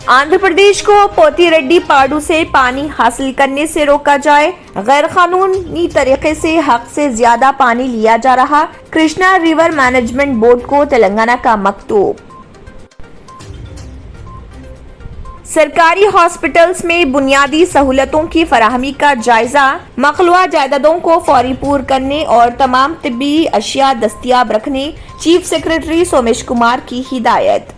आंध्र प्रदेश को पोतीरेड्डी पाडू से पानी हासिल करने से रोका जाए, गैर कानूनी तरीके से हक से ज्यादा पानी लिया जा रहा, कृष्णा रिवर मैनेजमेंट बोर्ड को तेलंगाना का मकतूब। सरकारी हॉस्पिटल्स में बुनियादी सहूलतों की फराहमी का जायजा, मखलूआ जायदादों को फौरी पूर करने और तमाम तिब्बी अशिया दस्तियाब रखने, चीफ सेक्रेटरी सोमेश कुमार की हिदायत।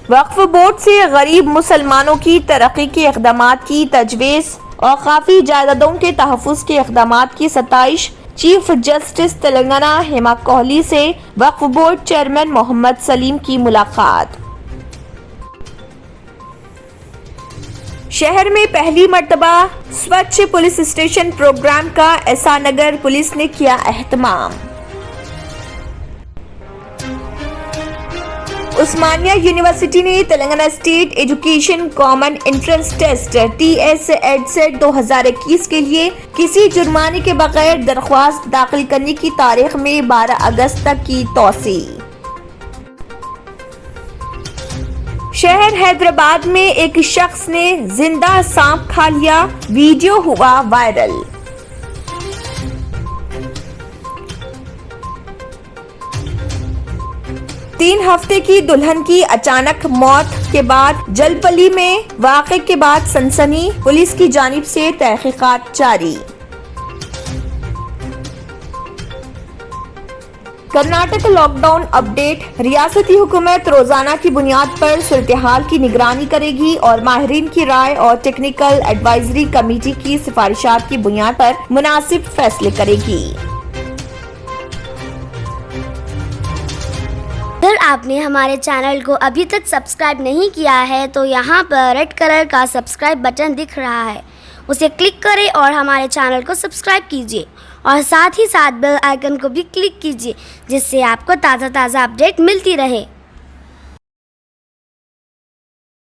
वक्फ बोर्ड से गरीब मुसलमानों की तरक्की के इक़दामात की तजवीज़ और काफ़ी जायदादों के तहफ़्फ़ुज़ के इक़दामात की सताइश, चीफ जस्टिस तेलंगाना हेमा कोहली से वक्फ बोर्ड चेयरमैन मोहम्मद सलीम की मुलाकात। शहर में पहली मर्तबा स्वच्छ पुलिस स्टेशन प्रोग्राम का एसा नगर पुलिस ने किया एहतमाम। उस्मानिया यूनिवर्सिटी ने Telangana state education common entrance test TS-EDSET 2021 के लिए किसी जुर्माने के बगैर दरख्वास्त दाखिल करने की तारीख में 12 अगस्त तक की तौसी। शहर हैदराबाद में एक शख्स ने जिंदा सांप खा लिया, वीडियो हुआ वायरल। तीन हफ्ते की दुल्हन की अचानक मौत के बाद जलपली में वाक़े के बाद सनसनी, पुलिस की जानिब से तहकीकात जारी। कर्नाटक लॉकडाउन अपडेट, रियासती हुकूमत रोजाना की बुनियाद पर सूरत-ए-हाल की निगरानी करेगी और माहिरीन की राय और टेक्निकल एडवाइजरी कमेटी की सिफारिशात की बुनियाद पर मुनासिब फैसले करेगी। अगर आपने हमारे चैनल को अभी तक सब्सक्राइब नहीं किया है तो यहाँ पर रेड कलर का सब्सक्राइब बटन दिख रहा है, उसे क्लिक करें और हमारे चैनल को सब्सक्राइब कीजिए और साथ ही साथ बेल आइकन को भी क्लिक कीजिए, जिससे आपको ताज़ा अपडेट मिलती रहे।